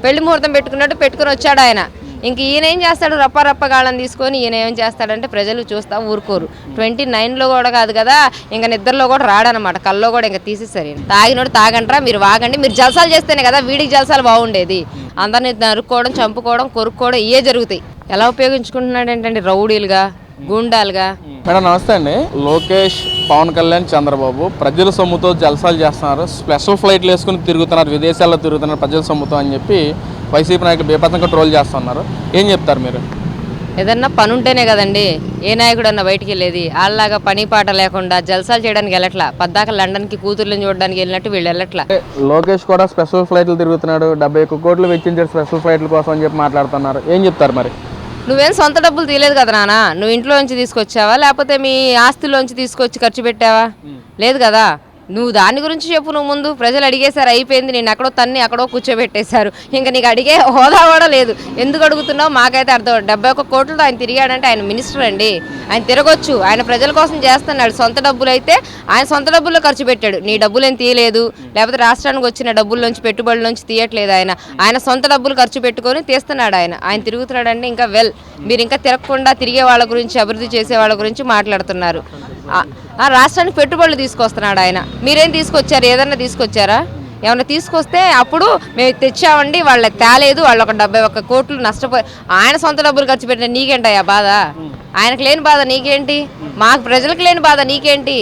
పెళ్లి ముహూర్తం పెట్టుకున్నట్టు పెట్టుకుని వచ్చాడు ఆయన. ఇంక ఈయన ఏం చేస్తాడు, రప్పగాళ్ళని తీసుకొని ఈయన ఏం చేస్తాడంటే ప్రజలు చూస్తా ఊరుకోరు. 29లో కూడా కాదు కదా, ఇంకా నిద్రలో కూడా రాడనమాట, కల్లో కూడా ఇంకా తీసేసారు. తాగినోడు తాగంటారా, మీరు వాగండి, మీరు జలసాలు చేస్తేనే కదా వీడికి జలసాలు బాగుండేది. అందరిని నరుక్కోవడం, చంపుకోవడం, కొరుక్కోవడం ఇవే జరుగుతాయి. ఎలా ఉపయోగించుకుంటున్నాడు ఏంటంటే రౌడీలుగా, గూండాలుగా. మేడం నమస్తే అండి. లోకేష్, పవన్ కళ్యాణ్, చంద్రబాబు ప్రజల సొమ్ముతో జలసాలు చేస్తున్నారు, స్పెషల్ ఫ్లైట్లు వేసుకుని తిరుగుతున్నారు, విదేశాల్లో తిరుగుతున్నారు ప్రజల సొమ్ముతో అని చెప్పి వైసీపీ నాయకులు బేపత్తంగా ట్రోల్ చేస్తున్నారు. ఏం చెప్తారు మీరు? ఏదన్నా పని ఉంటేనే కదండి ఏ నాయకుడు అన్న బయటికి వెళ్ళేది. వాళ్ళలాగా పని పాట లేకుండా జలసాలు చేయడానికి వెళ్ళట్లా, పద్దాక లండన్కి కూతుర్లను చూడడానికి వెళ్ళినట్టు వీళ్ళు వెళ్ళట్లా. లోకేష్ కూడా స్పెషల్ ఫ్లైట్లు తిరుగుతున్నాడు, 71 కోట్లు వెచ్చించారు స్పెషల్ ఫ్లైట్ల కోసం అని చెప్పి మాట్లాడుతున్నారు. ఏం చెప్తారు మరి? నువ్వేం సొంత డబ్బులు తీయలేదు కదా నాన్న, నువ్వు ఇంట్లో నుంచి తీసుకొచ్చావా లేకపోతే మీ ఆస్తిలోంచి తీసుకొచ్చి ఖర్చు పెట్టావా? లేదు కదా. నువ్వు దాని గురించి చెప్పు. నువ్వు ముందు ప్రజలు అడిగేశారు, అయిపోయింది, నేను ఎక్కడో తన్ని ఎక్కడో కూర్చోబెట్టేశారు, ఇంకా నీకు అడిగే హోదా కూడా లేదు. ఎందుకు అడుగుతున్నావు మాకైతే అర్థం. 71 కోట్లతో ఆయన తిరిగాడంటే ఆయన మినిస్టర్ అండి, ఆయన తిరగొచ్చు, ఆయన ప్రజల కోసం చేస్తున్నాడు. సొంత డబ్బులు అయితే ఆయన సొంత డబ్బుల్లో ఖర్చు పెట్టాడు, నీ డబ్బులేం తీయలేదు, లేకపోతే రాష్ట్రానికి వచ్చిన డబ్బుల్లోంచి పెట్టుబడుల నుంచి తీయట్లేదు. ఆయన సొంత డబ్బులు ఖర్చు పెట్టుకొని తీస్తున్నాడు. ఆయన తిరుగుతున్నాడండి. ఇంకా మీరు ఇంకా తిరగకుండా తిరిగే వాళ్ళ గురించి, అభివృద్ధి చేసే వాళ్ళ గురించి మాట్లాడుతున్నారు. రాష్ట్రానికి పెట్టుబడులు తీసుకొస్తున్నాడు ఆయన. మీరేం తీసుకొచ్చారు? ఏదన్నా తీసుకొచ్చారా? ఏమన్నా తీసుకొస్తే అప్పుడు మేము తెచ్చామండి, వాళ్ళకి తేలేదు, వాళ్ళు ఒక 71 కోట్లు నష్టపోయి ఆయన సొంత డబ్బులు ఖర్చు పెట్టిన నీకేంటయ్యా బాధ? ఆయనకు లేని బాధ నీకేంటి? మాకు ప్రజలకు లేని బాధ నీకేంటి?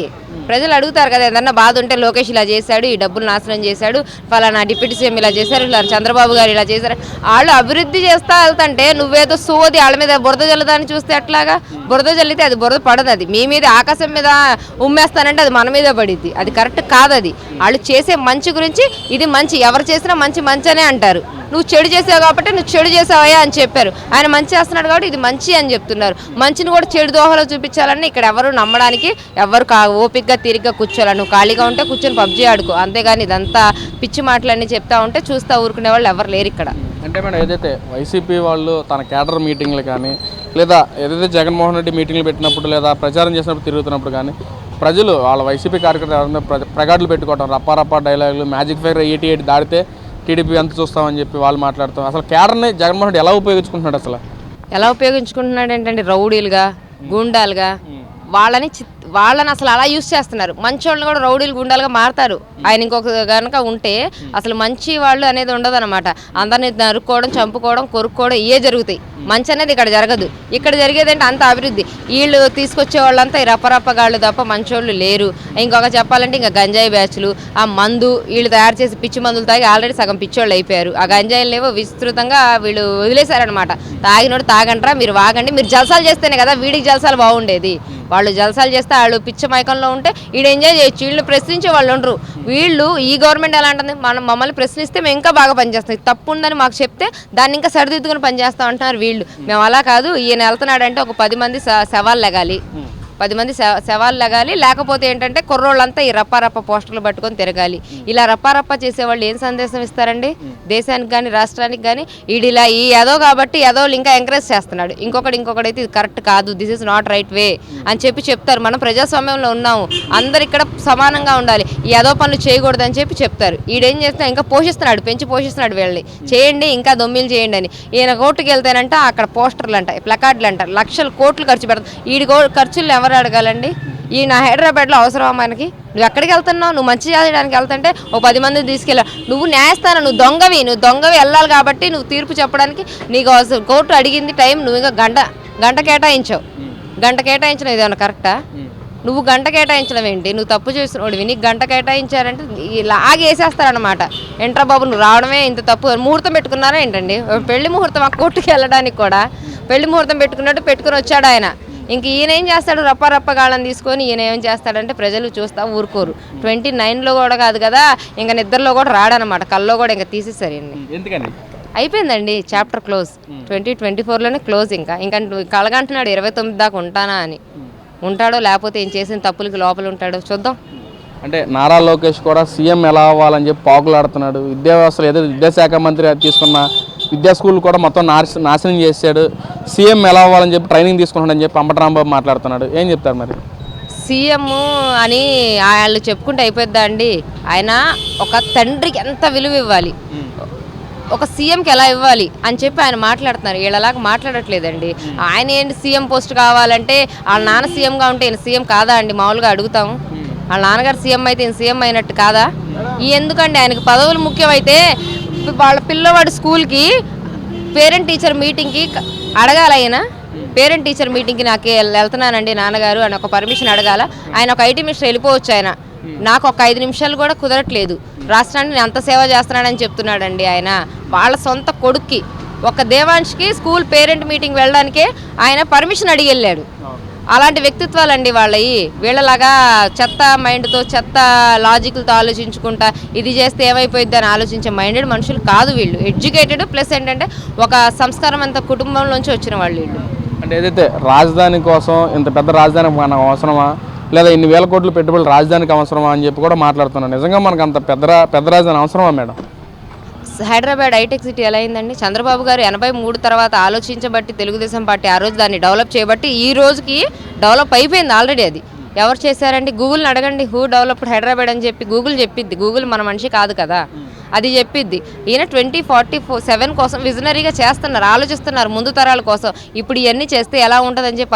ప్రజలు అడుగుతారు కదా, ఏదన్నా బాధ ఉంటే లోకేష్ ఇలా చేశాడు, ఈ డబ్బులు నాశనం చేశాడు, ఫలానా డిప్యూటీ సీఎం ఇలా చేశారు, ఇలా చంద్రబాబు గారు ఇలా చేశారు. వాళ్ళు అభివృద్ధి చేస్తా వెళ్తుంటే నువ్వేదో సోది వాళ్ళ మీద బురద జల్లుదాన్ని చూస్తే ఎట్లాగా? బురద జల్లితే అది బురద పడదు, అది మీ మీద ఆకాశం మీద ఉమ్మేస్తానంటే అది మన మీద పడిద్ది. అది కరెక్ట్ కాదు. అది వాళ్ళు చేసే మంచి గురించి, ఇది మంచి, ఎవరు చేసినా మంచి అనే అంటారు. నువ్వు చెడు చేసావు కాబట్టి నువ్వు చెడు చేసావయ్యా అని చెప్పారు. ఆయన మంచి చేస్తున్నాడు కాబట్టి ఇది మంచి అని చెప్తున్నారు. మంచిని కూడా చెడు దోహలో చూపించాలని ఇక్కడ ఎవరు నమ్మడానికి ఎవరు ఓపికగా తిరిగ్గా కూర్చోాలి. నువ్వు ఖాళీగా ఉంటే కూర్చొని పబ్జీ ఆడుకో, అంతేగాని ఇదంతా పిచ్చి మాటలన్నీ చెప్తా ఉంటే చూస్తా ఊరుకునే వాళ్ళు ఎవరు లేరు ఇక్కడ. అంటే మేడం, ఏదైతే వైసీపీ వాళ్ళు తన కేడర్ మీటింగ్లు కానీ, లేదా ఏదైతే జగన్మోహన్ రెడ్డి మీటింగ్లు పెట్టినప్పుడు, లేదా ప్రచారం చేసినప్పుడు తిరుగుతున్నప్పుడు కానీ ప్రజలు వాళ్ళ వైసీపీ కార్యకర్తలు ప్రగాడులు పెట్టుకోవడం, రప్పా డైలాగులు, మ్యాజిక్ ఫైర్ 88 దాడితే టీడీపీ ఎంత చూస్తామని చెప్పి వాళ్ళు మాట్లాడుతాం. అసలు కేడర్ని జగన్మోహన్ రెడ్డి ఎలా ఉపయోగించుకుంటున్నాడు? అసలు ఎలా ఉపయోగించుకుంటున్నాడు ఏంటంటే రౌడీలుగా, గూండాలుగా, వాళ్ళని అసలు అలా యూజ్ చేస్తున్నారు. మంచి వాళ్ళని కూడా రౌడీలు, గుండాలుగా మారుతారు. ఆయన ఇంకొక కనుక ఉంటే అసలు మంచి వాళ్ళు అనేది ఉండదు అనమాట. అందరిని నరుక్కోవడం, చంపుకోవడం, కొరుక్కోవడం ఇవే జరుగుతాయి. మంచి అనేది ఇక్కడ జరగదు. ఇక్కడ జరిగేదంటే అంత అభివృద్ధి. వీళ్ళు తీసుకొచ్చే వాళ్ళంతా ఈ రప్పగాళ్ళు తప్ప మంచోళ్ళు లేరు. ఇంకొక చెప్పాలంటే ఇంకా గంజాయి బ్యాచ్లు, ఆ మందు వీళ్ళు తయారు చేసి పిచ్చి మందులు తాగి ఆల్రెడీ సగం పిచ్చోళ్ళు అయిపోయారు. ఆ గంజాయిలేవో విస్తృతంగా వీళ్ళు వదిలేశారనమాట. తాగినోడు తాగంటారా, మీరు వాగండి, మీరు జలసాలు చేస్తేనే కదా వీడికి జలసాలు బాగుండేది. వాళ్ళు జలసాలు చేస్తే వాళ్ళు పిచ్చ మైకంలో ఉంటే వీడు ఎంజాయ్ చేయొచ్చు. వీళ్ళు ప్రశ్నించే వాళ్ళు ఉండరు. వీళ్ళు ఈ గవర్నమెంట్ ఎలా అంటుంది, మమ్మల్ని ప్రశ్నిస్తే మేము ఇంకా బాగా పనిచేస్తాం, తప్పు ఉందని మాకు చెప్తే దాన్ని ఇంకా సరిదిద్దుకుని పనిచేస్తాం అంటున్నారు వీళ్ళు. మేము అలా కాదు, ఈయన వెళ్తున్నాడంటే ఒక 10 మంది శవాలు లెగాలి, 10 మంది శవాలు లెగాలి. లేకపోతే ఏంటంటే కుర్రోళ్ళంతా ఈ రప్ప పోస్టర్లు పట్టుకొని తిరగాలి. ఇలా రప్ప చేసేవాళ్ళు ఏం సందేశం ఇస్తారండి దేశానికి కానీ, రాష్ట్రానికి కానీ? ఈడిలా ఈ ఏదో కాబట్టి ఏదోళ్ళు ఇంకా ఎంకరేజ్ చేస్తున్నాడు. ఇంకొకడైతే ఇది కరెక్ట్ కాదు, this is not right way అని చెప్తారు. మనం ప్రజాస్వామ్యంలో ఉన్నాము, అందరు ఇక్కడ సమానంగా ఉండాలి, ఈ ఏదో పనులు చేయకూడదు అని చెప్తారు. ఈడేం చేస్తున్నా ఇంకా పోషిస్తున్నాడు, పెంచి పోషిస్తున్నాడు వీళ్ళని. చేయండి, ఇంకా దొమ్మిలు చేయండి అని. ఈయన కోర్టుకి వెళ్తానంట, అక్కడ పోస్టర్లు అంట, ప్లకార్డులు అంట, లక్షల కోట్లు ఖర్చు పెడతారు. ఈడి ఖర్చులు ఎవరు అడగాలండి? ఈయన హైదరాబాద్లో అవసరమా మనకి? నువ్వు ఎక్కడికి వెళ్తున్నావు? నువ్వు మంచి చేయడానికి వెళ్తుంటే ఓ 10 మందిని తీసుకెళ్ళా. నువ్వు న్యాయస్థానం, నువ్వు దొంగవి వెళ్ళాలి కాబట్టి నువ్వు తీర్పు చెప్పడానికి నీకు కోర్టు అడిగింది టైం, నువ్వు ఇంకా గంట కేటాయించావు. గంట కేటాయించడం ఇదేమన్నా కరెక్టా? నువ్వు గంట కేటాయించడం ఏంటి? నువ్వు తప్పు చేసినోడివి, నీకు గంట కేటాయించారంటే లాగేసేస్తారనమాట. ఏంట్రా బాబు నువ్వు రావడమే ఇంత తప్పు. ముహూర్తం పెట్టుకున్నారా ఏంటండి? పెళ్లి ముహూర్తం, ఆ కోర్టుకి వెళ్ళడానికి కూడా పెళ్లి ముహూర్తం పెట్టుకున్నట్టు పెట్టుకుని వచ్చాడు ఆయన. ఇంక ఈయన ఏం చేస్తాడు, రప్పగాళ్ళని తీసుకొని ఈయన ఏం చేస్తాడంటే ప్రజలు చూస్తా ఊరుకోరు. 29లో కూడా కాదు కదా, ఇంకా నిద్రలో కూడా రాడనమాట, కల్లో కూడా ఇంకా తీసేసారు. ఎందుకని? అయిపోయిందండి, చాప్టర్ క్లోజ్. 2024లోనే క్లోజ్. ఇంకా కలగంటున్నాడు 29 దాకా ఉంటానా అని. ఉంటాడో లేకపోతే ఏం చేసిన తప్పులకి లోపల ఉంటాడో చూద్దాం. అంటే నారా లోకేష్ కూడా సీఎం ఎలా అవ్వాలని చెప్పి పాకులాడుతున్నాడు. విద్యావ్యవస్థలో ఏదో విద్యాశాఖ మంత్రి తీసుకున్న విద్యా స్కూల్ కూడా మొత్తం నాశనం చేశాడు. సీఎం ఎలా అవ్వాలని చెప్పి ట్రైనింగ్ తీసుకుంటాడని చెప్పి అంబటి రాంబాబు మాట్లాడుతున్నాడు. ఏం చెప్తారు మరి? సీఎం అని వాళ్ళు చెప్పుకుంటే అయిపోద్దా అండి? ఆయన ఒక తండ్రికి ఎంత విలువ ఇవ్వాలి. ఒక సీఎంకి ఎలా ఇవ్వాలి అని చెప్పి ఆయన మాట్లాడుతున్నారు. వీళ్ళలాగా మాట్లాడట్లేదండి. ఆయన ఏంటి సీఎం పోస్ట్ కావాలంటే వాళ్ళ నాన్న సీఎంగా ఉంటే ఈయన సీఎం కాదా అండి? మామూలుగా అడుగుతాము. వాళ్ళ నాన్నగారు సీఎం అయితే ఈయన సీఎం అయినట్టు కాదా? ఎందుకండి ఆయనకి పదవులు ముఖ్యమైతే వాళ్ళ పిల్లవాడు స్కూల్కి పేరెంట్ టీచర్ మీటింగ్కి అడగాల. పేరెంట్ టీచర్ మీటింగ్కి నాకు వెళ్తున్నానండి నాన్నగారు అని ఒక పర్మిషన్ అడగాల. ఆయన ఒక ఐటీ మినిస్టర్ వెళ్ళిపోవచ్చు. ఆయన నాకు ఒక 5 నిమిషాలు కూడా కుదరట్లేదు, రాష్ట్రానికి నేను అంత సేవ చేస్తున్నానని చెప్తున్నాడండి ఆయన. వాళ్ళ సొంత కొడుక్కి ఒక దేవాంష్కి స్కూల్ పేరెంట్ మీటింగ్ వెళ్ళడానికే ఆయన పర్మిషన్ అడిగి వెళ్ళాడు. అలాంటి వ్యక్తిత్వాలండి వాళ్ళవి. వీళ్ళలాగా చెత్త మైండ్తో చెత్త లాజిక్లతో ఆలోచించుకుంటా ఇది చేస్తే ఏమైపోయిద్ది అని ఆలోచించే మైండెడ్ మనుషులు కాదు వీళ్ళు. ఎడ్యుకేటెడ్ ప్లస్ ఏంటంటే ఒక సంస్కారవంత కుటుంబంలోంచి వచ్చిన వాళ్ళు వీళ్ళు. అంటే ఏదైతే రాజధాని కోసం ఇంత పెద్ద రాజధాని మనకు అవసరమా, లేదా ఇన్ని వేల కోట్లు పెట్టుబడులు రాజధానికి అవసరమా అని చెప్పి కూడా మాట్లాడుతున్నాను. నిజంగా మనకు అంత పెద్ద రాజధాని అవసరమా మేడం? హైదరాబాద్ హైటెక్ సిటీ ఎలా అయిందండి? చంద్రబాబు గారు 83 తర్వాత ఆలోచించబట్టి తెలుగుదేశం పార్టీ ఆ రోజు దాన్ని డెవలప్ చేయబట్టి ఈ రోజుకి డెవలప్ అయిపోయింది ఆల్రెడీ. అది ఎవరు చేశారండి? గూగుల్ని అడగండి, హూ డెవలప్డ్ హైదరాబాద్ అని చెప్పి గూగుల్ చెప్పిద్ది. గూగుల్ మన మనిషి కాదు కదా, అది చెప్పిద్ది. ఈయన 2047 కోసం విజనరీగా చేస్తున్నారు, ఆలోచిస్తున్నారు ముందు తరాల కోసం. ఇప్పుడు ఇవన్నీ చేస్తే ఎలా ఉంటుందని చెప్పి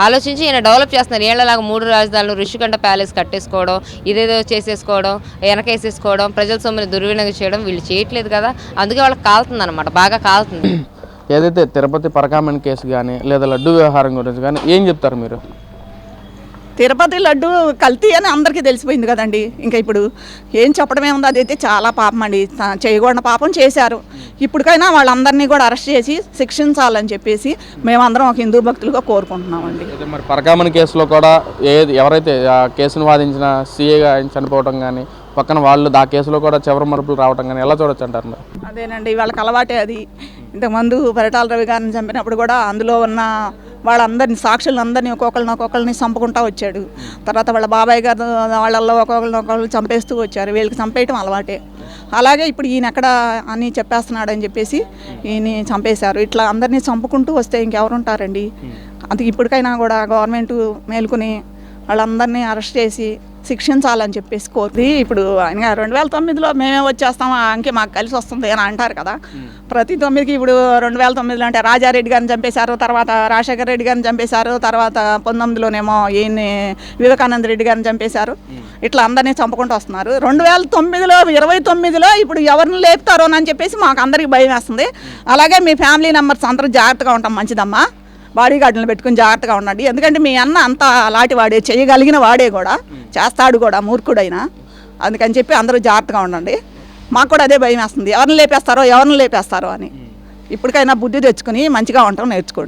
ఆలోచించి ఈయన డెవలప్ చేస్తున్నారు. ఏళ్లలాగా 3 రాజధానులు, రిషికొండ ప్యాలెస్ కట్టేసుకోవడం, ఇదేదో చేసేసుకోవడం, వెనకేసేసుకోవడం, ప్రజల సొమ్ముని దుర్వినియోగం చేయడం వీళ్ళు చేయట్లేదు కదా. అందుకే వాళ్ళకి కాలుతుంది అనమాట, బాగా కాలుతుంది. ఏదైతే తిరుపతి పరకామణి కేసు కానీ లేదా లడ్డు వ్యవహారం గురించి కానీ ఏం చెప్తారు మీరు? తిరుపతి లడ్డు కల్తీ అని అందరికీ తెలిసిపోయింది కదండి. ఇంకా ఇప్పుడు ఏం చెప్పడమే ఉంది. అదైతే చాలా పాపం అండి, చేయకూడని పాపం చేశారు. ఇప్పటికైనా వాళ్ళందరినీ కూడా అరెస్ట్ చేసి శిక్షించాలని చెప్పేసి మేమందరం ఒక హిందూ భక్తులుగా కోరుకుంటున్నామండి. మరి పరకామణి కేసులో కూడా ఎవరైతే ఆ కేసును వాదించిన సీఏగా ఆయన చనిపోవడం కానీ పక్కన వాళ్ళు ఆ కేసులో కూడా చివరి మరుపులు రావడం కానీ ఎలా చూడొచ్చు అంటారు మరి? అదేనండి, వాళ్ళకి అలవాటే అది. ఇంతకుముందు పరిటాల రవి గారిని చంపినప్పుడు కూడా అందులో ఉన్న వాళ్ళందరినీ సాక్షులందరినీ ఒక్కొక్కరిని చంపుకుంటూ వచ్చాడు. తర్వాత వాళ్ళ బాబాయ్ గారు వాళ్ళల్లో ఒక్కొక్కరిని చంపేస్తూ వచ్చారు. వీళ్ళకి చంపేయటం అలవాటే. అలాగే ఇప్పుడు ఈయన ఎక్కడ అని చెప్పేస్తున్నాడని చెప్పేసి ఈయన చంపేశారు. ఇట్లా అందరినీ చంపుకుంటూ వస్తే ఇంకెవరుంటారండి? అది ఇప్పటికైనా కూడా గవర్నమెంట్ మేలుకుని వాళ్ళందరినీ అరెస్ట్ చేసి శిక్షించాలని చెప్పేసి కోరి. ఇప్పుడు ఆయన 2009లో మేమే వచ్చేస్తాం, అంకే మాకు కలిసి వస్తుంది అని అంటారు కదా. ప్రతి 9కి ఇప్పుడు 2009లో అంటే రాజారెడ్డి గారిని చంపేశారు, తర్వాత రాజశేఖర రెడ్డి గారిని చంపేశారు, తర్వాత 19లోనేమో ఈయన్ని వివేకానంద రెడ్డి గారిని చంపేశారు. ఇట్లా అందరినీ చంపుకుంటూ వస్తున్నారు. 2009లో 29లో ఇప్పుడు ఎవరిని లేపుతారో అని చెప్పేసి మాకు అందరికీ భయం వేస్తుంది. అలాగే మీ ఫ్యామిలీ మెంబర్స్ అందరూ జాగ్రత్తగా ఉంటాం, మంచిదమ్మా. బాడీ గార్డులను పెట్టుకుని జాగ్రత్తగా ఉండండి. ఎందుకంటే మీ అన్న అంత అలాంటి వాడే, చేయగలిగిన వాడే కూడా, చేస్తాడు కూడా, మూర్ఖుడైనా. అందుకని చెప్పి అందరూ జాగ్రత్తగా ఉండండి. మాకు కూడా అదే భయం వేస్తుంది, ఎవరిని లేపేస్తారో అని. ఇప్పటికైనా బుద్ధి తెచ్చుకుని మంచిగా ఉండటం నేర్చుకోండి.